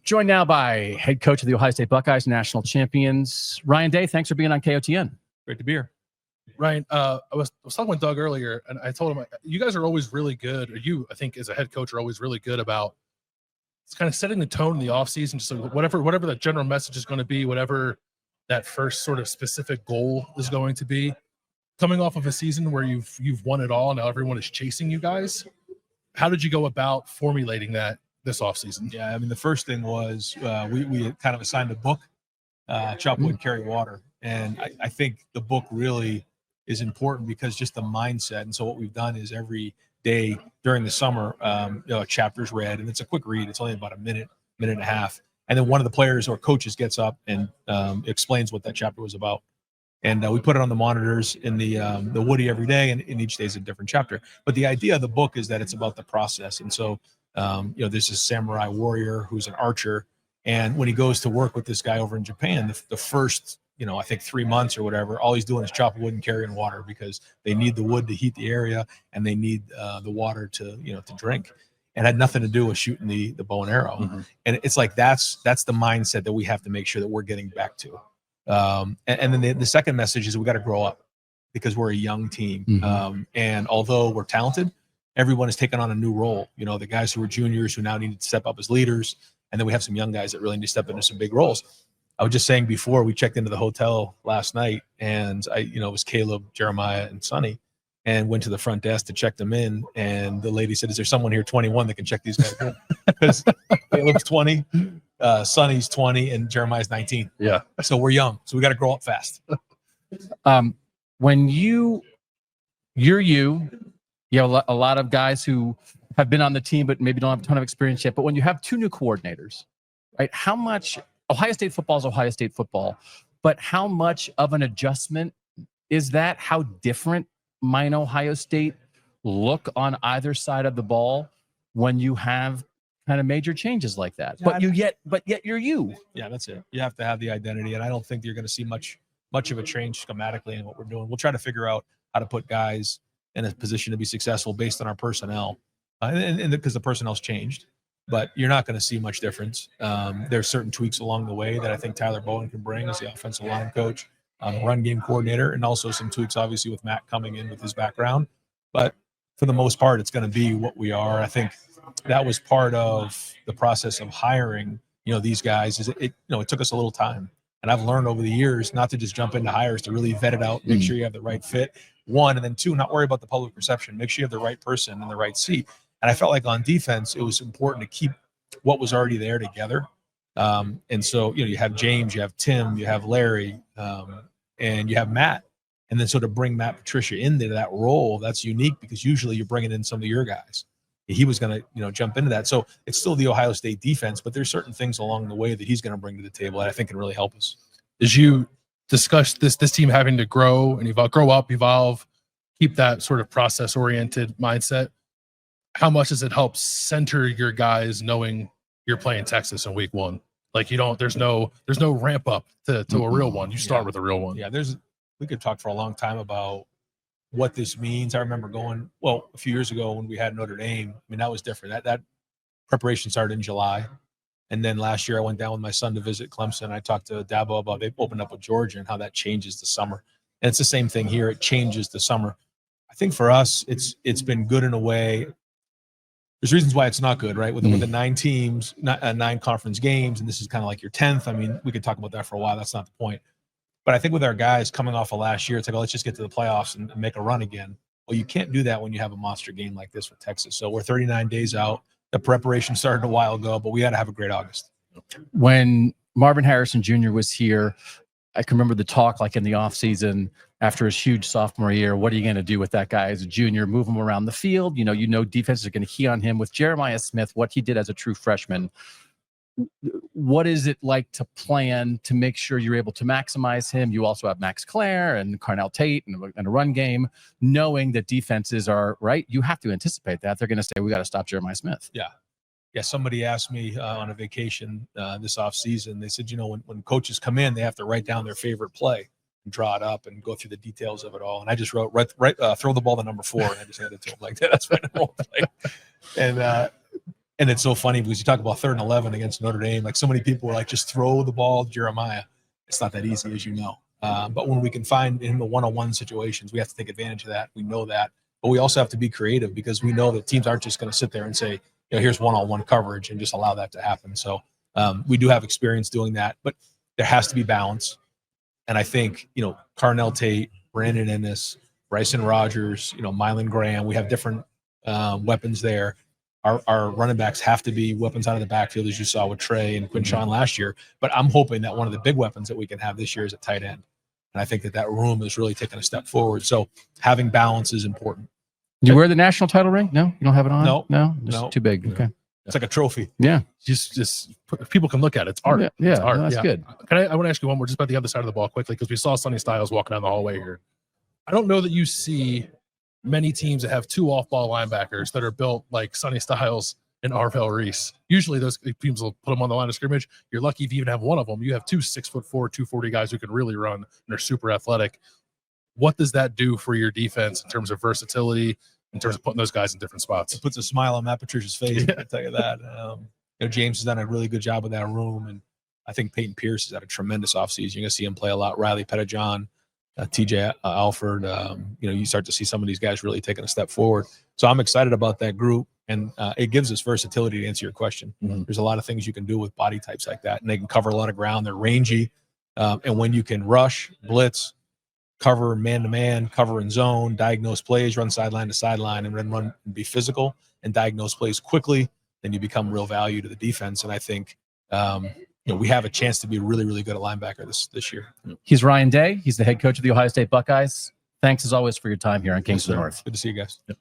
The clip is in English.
Joined now by head coach of the Ohio State Buckeyes, national champions, Ryan Day. Thanks for being on KOTN. Great to be here. Ryan, I was talking with Doug earlier, and I told him, you guys are always really good, or you, I think, as a head coach, are always really good about kind of setting the tone in the offseason, just like whatever the general message is going to be, whatever that first sort of specific goal is going to be. Coming off of a season where you've won it all, now everyone is chasing you guys. How did you go about formulating that this offseason? Yeah, I mean, the first thing was we kind of assigned a book, Chop Wood, Carry Water. And I think the book really is important because just the mindset. And so what we've done is every day during the summer, a chapter's read, and it's a quick read. It's only about a minute and a half. And then one of the players or coaches gets up and explains what that chapter was about. And we put it on the monitors in the Woody every day, and each day is a different chapter. But the idea of the book is that it's about the process. And so, there's this samurai warrior who's an archer. And when he goes to work with this guy over in Japan, the first, I think 3 months or whatever, all he's doing is chopping wood and carrying water because they need the wood to heat the area and they need the water to drink. And had nothing to do with shooting the bow and arrow. Mm-hmm. And it's like that's the mindset that we have to make sure that we're getting back to. And then the second message is we got to grow up because we're a young team. Mm-hmm. And although we're talented, everyone is taking on a new role. The guys who are juniors who now need to step up as leaders. And then we have some young guys that really need to step into some big roles. I was just saying before we checked into the hotel last night, and it was Caleb, Jeremiah, and Sonny, and went to the front desk to check them in. And the lady said, "Is there someone here 21 that can check these guys in?" Because Caleb's 20, Sonny's 20, and Jeremiah's 19. Yeah. So we're young. So we got to grow up fast. When you're you have a lot of guys who have been on the team, but maybe don't have a ton of experience yet. But when you have two new coordinators, right? How much Ohio State football is Ohio State football, but how much of an adjustment is that? How different might Ohio State look on either side of the ball when you have kind of major changes like that? Yeah, but yet you're you. Yeah, that's it. You have to have the identity, and I don't think you're going to see much of a change schematically in what we're doing. We'll try to figure out how to put guys in a position to be successful based on our personnel, and because the personnel's changed. But you're not going to see much difference. There's certain tweaks along the way that I think Tyler Bowen can bring as the offensive line coach, run game coordinator, and also some tweaks, obviously, with Matt coming in with his background. But for the most part, it's going to be what we are. I think that was part of the process of hiring, these guys. It took us a little time. And I've learned over the years not to just jump into hires, to really vet it out, make sure you have the right fit, one, and then two, not worry about the public perception. Make sure you have the right person in the right seat. And I felt like on defense, it was important to keep what was already there together. And so, you have James, you have Tim, you have Larry, and you have Matt. And then so to bring Matt Patricia into that role, that's unique because usually you're bringing in some of your guys. He was going to, jump into that. So it's still the Ohio State defense, but there's certain things along the way that he's going to bring to the table that I think can really help us. As you discuss this team having to grow and evolve, keep that sort of process-oriented mindset, how much does it help center your guys knowing you're playing Texas in week one? Like there's no ramp up to a real one. You start with a real one. Yeah, we could talk for a long time about what this means. I remember going, a few years ago when we had Notre Dame, that was different. That preparation started in July. And then last year I went down with my son to visit Clemson. I talked to Dabo about they opened up with Georgia and how that changes the summer. And it's the same thing here. It changes the summer. I think for us, it's been good in a way. There's reasons why it's not good, right? With the 9 teams, 9 conference games, and this is kind of like your 10th. We could talk about that for a while. That's not the point. But I think with our guys coming off of last year, it's like, let's just get to the playoffs and make a run again. Well, you can't do that when you have a monster game like this with Texas. So we're 39 days out. The preparation started a while ago, but we had to have a great August. When Marvin Harrison Jr. was here, I can remember the talk like in the offseason after his huge sophomore year. What are you going to do with that guy as a junior? Move him around the field. Defenses are going to key on him. With Jeremiah Smith, what he did as a true freshman, what is it like to plan to make sure you're able to maximize him? You also have Max Clare and Carnell Tate and a run game, knowing that defenses are right. You have to anticipate that. They're going to say, we got to stop Jeremiah Smith. Yeah. Somebody asked me on a vacation this offseason, they said, when coaches come in, they have to write down their favorite play and draw it up and go through the details of it all. And I just wrote, throw the ball to number 4. And I just handed it to him like that. That's my normal play. And And it's so funny because you talk about 3rd and 11 against Notre Dame. Like so many people were like, just throw the ball to Jeremiah. It's not that easy, as you know. But when we can find in the one-on-one situations, we have to take advantage of that. We know that. But we also have to be creative because we know that teams aren't just going to sit there and say, here's one-on-one coverage and just allow that to happen. So we do have experience doing that, but there has to be balance. And I think, Carnell Tate, Brandon Ennis, Bryson Rogers, Mylan Graham, we have different weapons there. Our running backs have to be weapons out of the backfield, as you saw with Trey and Quinshawn last year. But I'm hoping that one of the big weapons that we can have this year is at tight end. And I think that room is really taking a step forward. So having balance is important. Do you wear the national title ring? No, you don't have it on. No, Just too big. Okay, it's like a trophy. Yeah, just people can look at it. It's art. Yeah, it's art. No, that's good. I want to ask you one more, just about the other side of the ball quickly, because we saw Sonny Styles walking down the hallway here. I don't know that you see many teams that have 2 off-ball linebackers that are built like Sonny Styles and Arvell Reese. Usually those teams will put them on the line of scrimmage. You're lucky if you even have one of them. You have 2 6'4", 240 guys who can really run and are super athletic. What does that do for your defense in terms of versatility, in terms of putting those guys in different spots? It puts a smile on Matt Patricia's face. I can tell you that. James has done a really good job with that room, and I think Peyton Pierce has had a tremendous offseason. You're going to see him play a lot. Riley Pettijohn, TJ Alford. You start to see some of these guys really taking a step forward. So I'm excited about that group, and it gives us versatility to answer your question. Mm-hmm. There's a lot of things you can do with body types like that, and they can cover a lot of ground. They're rangy, and when you can rush, blitz, cover man-to-man, cover in zone, diagnose plays, run sideline to sideline, and then run and be physical and diagnose plays quickly, then you become real value to the defense. And I think we have a chance to be really, really good at linebacker this year. He's Ryan Day. He's the head coach of the Ohio State Buckeyes. Thanks as always for your time here on Kings of the North. Good to see you guys. Yep.